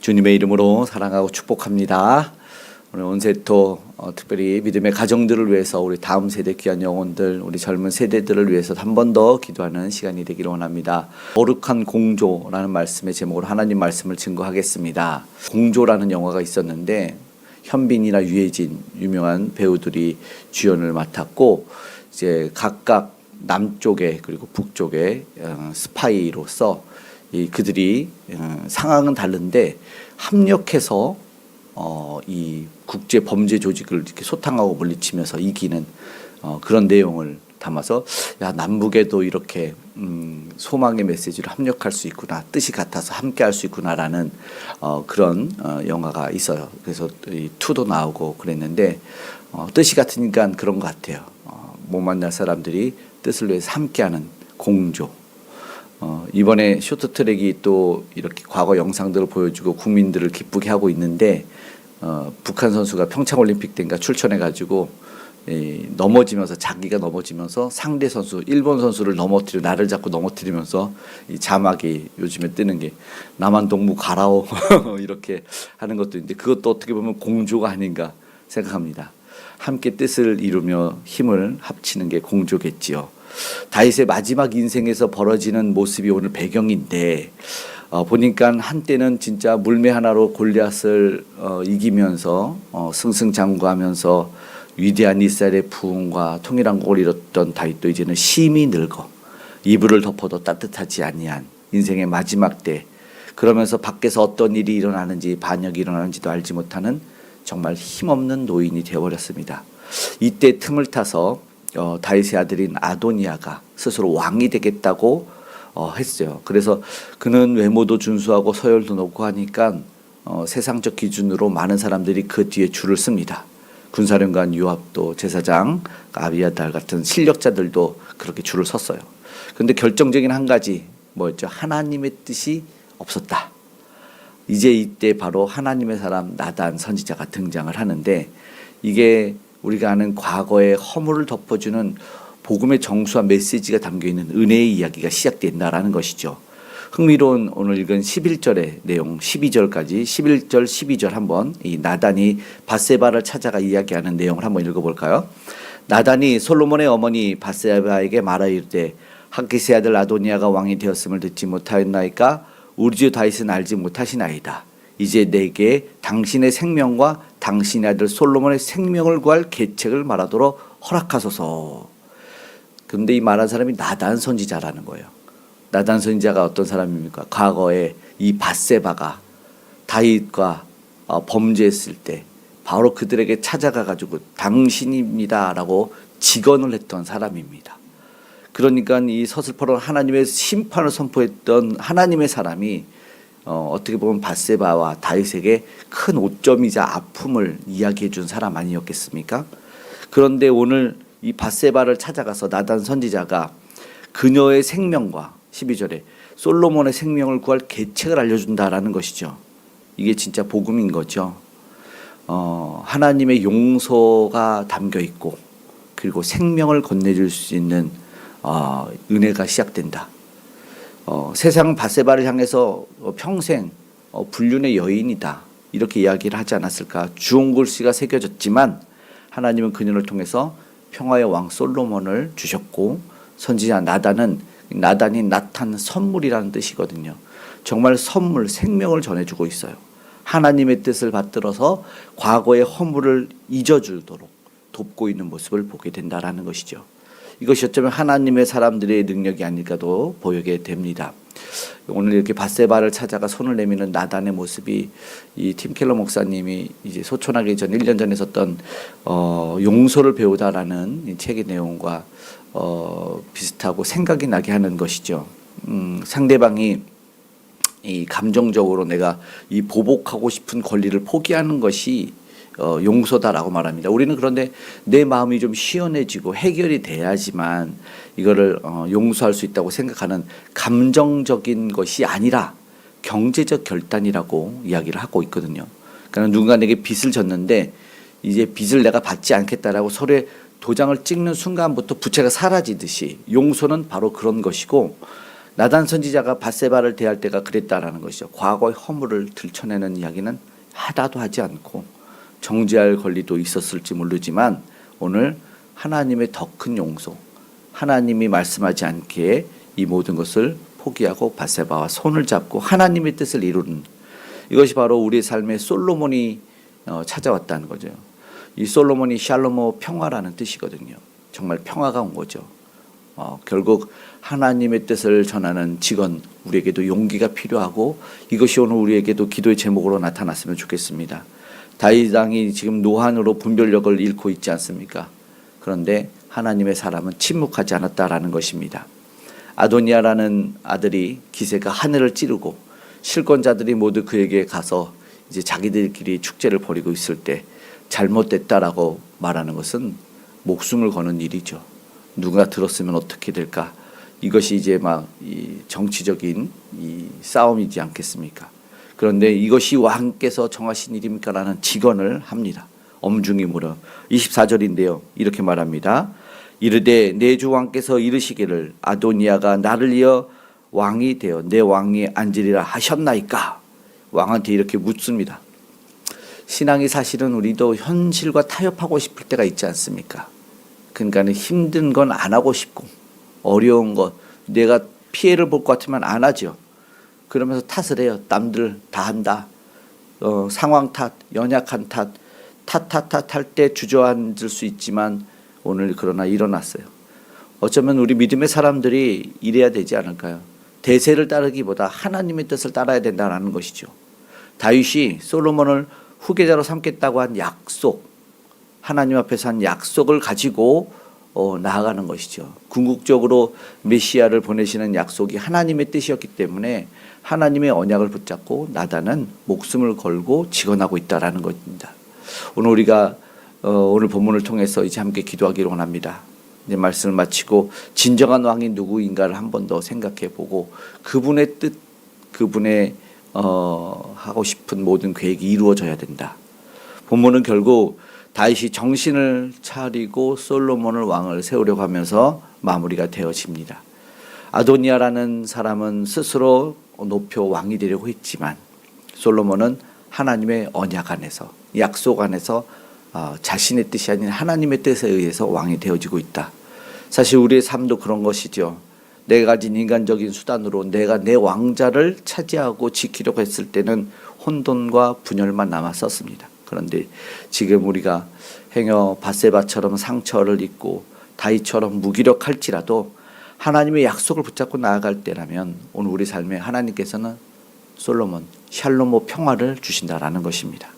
주님의 이름으로 사랑하고 축복합니다. 오늘 온세토 특별히 믿음의 가정들을 위해서 우리 다음 세대 귀한 영혼들, 우리 젊은 세대들을 위해서 한 번 더 기도하는 시간이 되기를 원합니다. 거룩한 공조라는 말씀의 제목으로 하나님 말씀을 증거하겠습니다. 공조라는 영화가 있었는데 현빈이나 유해진 유명한 배우들이 주연을 맡았고 이제 각각 남쪽에 그리고 북쪽에 스파이로서 그들이 상황은 다른데 합력해서 이 국제 범죄 조직을 이렇게 소탕하고 물리치면서 이기는 그런 내용을 담아서 야, 남북에도 이렇게 소망의 메시지로 합력할 수 있구나, 뜻이 같아서 함께할 수 있구나라는 그런 영화가 있어요. 그래서 이 2도 나오고 그랬는데 뜻이 같으니까 그런 것 같아요. 못 만날 사람들이 뜻을 위해서 함께하는 공조. 이번에 쇼트트랙이 또 이렇게 과거 영상들을 보여주고 국민들을 기쁘게 하고 있는데 북한 선수가 평창올림픽 때인가 출전해가지고 넘어지면서 자기가 넘어지면서 상대 선수 일본 선수를 넘어뜨려 나를 잡고 넘어뜨리면서 이 자막이 요즘에 뜨는 게 남한 동무 가라오 이렇게 하는 것도 있는데 그것도 어떻게 보면 공조가 아닌가 생각합니다. 함께 뜻을 이루며 힘을 합치는 게 공조겠지요. 다윗의 마지막 인생에서 벌어지는 모습이 오늘 배경인데 보니까 한때는 진짜 물매 하나로 골리앗을 이기면서 승승장구하면서 위대한 이스라엘의 부흥과 통일한 곡을 이뤘던 다윗도 이제는 심히 늙어 이불을 덮어도 따뜻하지 아니한 인생의 마지막 때, 그러면서 밖에서 어떤 일이 일어나는지 반역이 일어나는지도 알지 못하는 정말 힘없는 노인이 되어버렸습니다. 이때 틈을 타서 다윗의 아들인 아도니아가 스스로 왕이 되겠다고 했어요. 그래서 그는 외모도 준수하고 서열도 높고 하니까 세상적 기준으로 많은 사람들이 그 뒤에 줄을 씁니다. 군사령관 요압도 제사장 아비아달 같은 실력자들도 그렇게 줄을 섰어요. 그런데 결정적인 한 가지 뭐였죠? 하나님의 뜻이 없었다. 이제 이때 바로 하나님의 사람 나단 선지자가 등장을 하는데 이게 우리가 아는 과거의 허물을 덮어주는 복음의 정수와 메시지가 담겨있는 은혜의 이야기가 시작된다라는 것이죠. 흥미로운 오늘 읽은 11절의 내용 12절까지 11절 12절 한번 이 나단이 밧세바를 찾아가 이야기하는 내용을 한번 읽어볼까요? 나단이 솔로몬의 어머니 밧세바에게 말하 이르되 하기스의 아들 아도니아가 왕이 되었음을 듣지 못하였나이까? 우리 주 다윗은 알지 못하시나이다. 이제 내게 당신의 생명과 당신의 아들 솔로몬의 생명을 구할 계책을 말하도록 허락하소서. 그런데 이 말한 사람이 나단 선지자라는 거예요. 나단 선지자가 어떤 사람입니까? 과거에 이 밧세바가 다윗과 범죄했을 때 바로 그들에게 찾아가 가지고 당신입니다라고 직언을 했던 사람입니다. 그러니까 이 서슬퍼런 하나님의 심판을 선포했던 하나님의 사람이 어떻게 보면 밧세바와 다윗에게 큰 오점이자 아픔을 이야기해 준 사람 아니었겠습니까? 그런데 오늘 이 밧세바를 찾아가서 나단 선지자가 그녀의 생명과 12절에 솔로몬의 생명을 구할 계책을 알려준다라는 것이죠. 이게 진짜 복음인 거죠. 하나님의 용서가 담겨 있고 그리고 생명을 건네줄 수 있는 은혜가 시작된다. 세상은 밧세바를 향해서 평생 불륜의 여인이다 이렇게 이야기를 하지 않았을까. 주홍글씨가 새겨졌지만 하나님은 그녀를 통해서 평화의 왕 솔로몬을 주셨고 선지자 나단이 나탄 선물이라는 뜻이거든요. 정말 선물, 생명을 전해주고 있어요. 하나님의 뜻을 받들어서 과거의 허물을 잊어주도록 돕고 있는 모습을 보게 된다라는 것이죠. 이것이 어쩌면 하나님의 사람들의 능력이 아닐까도 보이게 됩니다. 오늘 이렇게 밧세바를 찾아가 손을 내미는 나단의 모습이 이 팀 켈러 목사님이 이제 소천하기 전 1년 전에 썼던 용서를 배우다라는 이 책의 내용과 비슷하고 생각이 나게 하는 것이죠. 상대방이 이 감정적으로 내가 이 보복하고 싶은 권리를 포기하는 것이 용서다라고 말합니다. 우리는 그런데 내 마음이 좀 시원해지고 해결이 돼야지만 이거를 용서할 수 있다고 생각하는 감정적인 것이 아니라 경제적 결단이라고 이야기를 하고 있거든요. 그러니까 누군가 내게 빚을 졌는데 이제 빚을 내가 받지 않겠다라고 서로의 도장을 찍는 순간부터 부채가 사라지듯이 용서는 바로 그런 것이고 나단 선지자가 밧세바를 대할 때가 그랬다라는 것이죠. 과거의 허물을 들춰내는 이야기는 하다도 하지 않고 정죄할 권리도 있었을지 모르지만 오늘 하나님의 더 큰 용서, 하나님이 말씀하지 않기에 이 모든 것을 포기하고 밧세바와 손을 잡고 하나님의 뜻을 이루는, 이것이 바로 우리의 삶에 솔로몬이 찾아왔다는 거죠. 이 솔로몬이 샬로모 평화라는 뜻이거든요. 정말 평화가 온 거죠. 결국 하나님의 뜻을 전하는 직원, 우리에게도 용기가 필요하고 이것이 오늘 우리에게도 기도의 제목으로 나타났으면 좋겠습니다. 다윗 왕이 지금 노한으로 분별력을 잃고 있지 않습니까? 그런데 하나님의 사람은 침묵하지 않았다라는 것입니다. 아도니아라는 아들이 기세가 하늘을 찌르고 실권자들이 모두 그에게 가서 이제 자기들끼리 축제를 벌이고 있을 때 잘못됐다라고 말하는 것은 목숨을 거는 일이죠. 누가 들었으면 어떻게 될까? 이것이 이제 막 이 정치적인 이 싸움이지 않겠습니까? 그런데 이것이 왕께서 정하신 일입니까라는 직언을 합니다. 엄중히 물어 24절인데요. 이렇게 말합니다. 이르되 내 주 왕께서 이르시기를 아도니아가 나를 이어 왕이 되어 내 왕위에 앉으리라 하셨나이까? 왕한테 이렇게 묻습니다. 신앙이 사실은 우리도 현실과 타협하고 싶을 때가 있지 않습니까? 그러니까 힘든 건 안 하고 싶고 어려운 것, 내가 피해를 볼 것 같으면 안 하죠. 그러면서 탓을 해요. 남들 다 한다. 상황 탓, 연약한 탓, 할 때 주저앉을 수 있지만 오늘 그러나 일어났어요. 어쩌면 우리 믿음의 사람들이 이래야 되지 않을까요? 대세를 따르기보다 하나님의 뜻을 따라야 된다는 것이죠. 다윗이 솔로몬을 후계자로 삼겠다고 한 약속, 하나님 앞에서 한 약속을 가지고 나아가는 것이죠. 궁극적으로 메시아를 보내시는 약속이 하나님의 뜻이었기 때문에 하나님의 언약을 붙잡고 나단은 목숨을 걸고 직언하고 있다라는 것입니다. 오늘 우리가 오늘 본문을 통해서 이제 함께 기도하기를 원합니다. 이제 말씀을 마치고 진정한 왕이 누구인가를 한 번 더 생각해 보고 그분의 뜻, 그분의 하고 싶은 모든 계획이 이루어져야 된다. 본문은 결국 다윗이 정신을 차리고 솔로몬을 왕을 세우려고 하면서 마무리가 되어집니다. 아도니아라는 사람은 스스로 높여 왕이 되려고 했지만 솔로몬은 하나님의 언약 안에서, 약속 안에서 자신의 뜻이 아닌 하나님의 뜻에 의해서 왕이 되어지고 있다. 사실 우리의 삶도 그런 것이죠. 내가 가진 인간적인 수단으로 내가 내 왕자를 차지하고 지키려고 했을 때는 혼돈과 분열만 남았었습니다. 그런데 지금 우리가 행여 밧세바처럼 상처를 입고 다윗처럼 무기력할지라도 하나님의 약속을 붙잡고 나아갈 때라면 오늘 우리 삶에 하나님께서는 솔로몬, 샬로모 평화를 주신다라는 것입니다.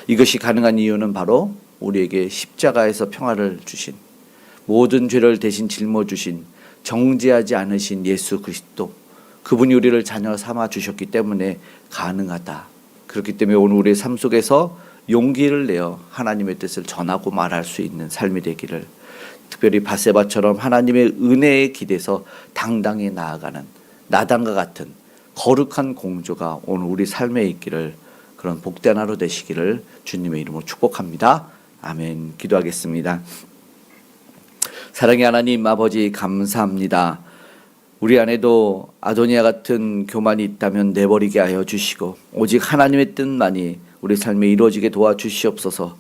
이것이 가능한 이유는 바로 우리에게 십자가에서 평화를 주신, 모든 죄를 대신 짊어주신, 정죄하지 않으신 예수 그리스도, 그분이 우리를 자녀 삼아 주셨기 때문에 가능하다. 그렇기 때문에 오늘 우리의 삶 속에서 용기를 내어 하나님의 뜻을 전하고 말할 수 있는 삶이 되기를, 특별히 밧세바처럼 하나님의 은혜에 기대서 당당히 나아가는 나단과 같은 거룩한 공조가 오늘 우리 삶에 있기를, 그런 복된 하루 되시기를 주님의 이름으로 축복합니다. 아멘. 기도하겠습니다. 사랑의 하나님 아버지, 감사합니다. 우리 안에도 아도니아 같은 교만이 있다면 내버리게 하여 주시고 오직 하나님의 뜻만이 우리 삶에 이루어지게 도와주시옵소서.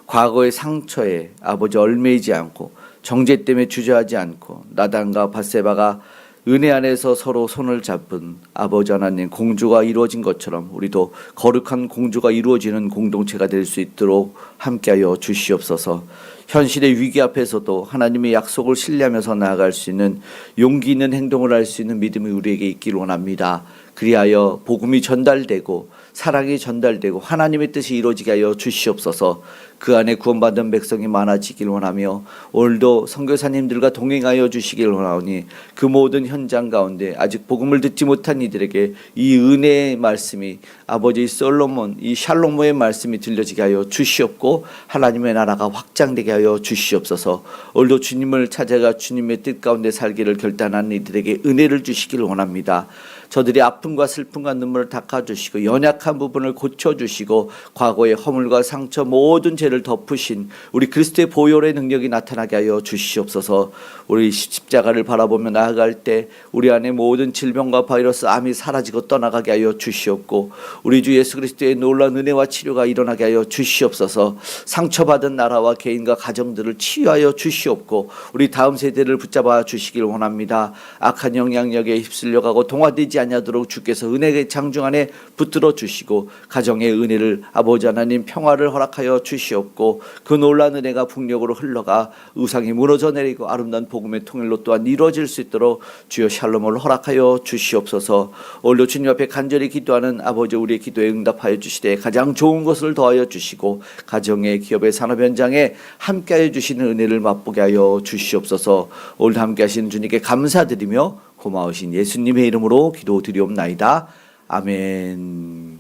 과거의 상처에 아버지 얽매이지 않고 정죄 때문에 주저하지 않고 나단과 밧세바가 은혜 안에서 서로 손을 잡은 아버지 하나님 공주가 이루어진 것처럼 우리도 거룩한 공주가 이루어지는 공동체가 될 수 있도록 함께하여 주시옵소서. 현실의 위기 앞에서도 하나님의 약속을 신뢰하면서 나아갈 수 있는 용기 있는 행동을 할 수 있는 믿음이 우리에게 있기를 원합니다. 그리하여 복음이 전달되고 사랑이 전달되고 하나님의 뜻이 이루어지게 하여 주시옵소서. 그 안에 구원받은 백성이 많아지길 원하며 오늘도 선교사님들과 동행하여 주시길 원하오니 그 모든 현장 가운데 아직 복음을 듣지 못한 이들에게 이 은혜의 말씀이 아버지 솔로몬, 이 샬로모의 말씀이 들려지게 하여 주시옵고 하나님의 나라가 확장되게 하여 주시옵소서. 오늘도 주님을 찾아가 주님의 뜻 가운데 살기를 결단한 이들에게 은혜를 주시기를 원합니다. 저들의 아픔과 슬픔과 눈물을 닦아주시고 연약한 부분을 고쳐주시고 과거의 허물과 상처 모든 죄를 덮으신 우리 그리스도의 보혈의 능력이 나타나게 하여 주시옵소서. 우리 십자가를 바라보며 나아갈 때 우리 안에 모든 질병과 바이러스, 암이 사라지고 떠나가게 하여 주시옵고 우리 주 예수 그리스도의 놀라운 은혜와 치료가 일어나게 하여 주시옵소서. 상처받은 나라와 개인과 가정들을 치유하여 주시옵고 우리 다음 세대를 붙잡아 주시길 원합니다. 악한 영향력에 휩쓸려가고 동화되지 아니하도록 주께서 은혜의 장중 안에 붙들어 주시고 가정의 은혜를 아버지 하나님 평화를 허락하여 주시옵고 그 놀라운 은혜가 북녘으로 흘러가 의상이 무너져 내리고 아름다운 복음의 통일로 또한 이루어질 수 있도록 주여 샬롬을 허락하여 주시옵소서. 오늘도 주님 앞에 간절히 기도하는 아버지 우리의 기도에 응답하여 주시되 가장 좋은 것을 더하여 주시고 가정의 기업의 산업 현장에 함께하여 주시는 은혜를 맛보게 하여 주시옵소서. 오늘 함께 하시는 주님께 감사드리며 고마우신 예수님의 이름으로 기도드리옵나이다. 아멘.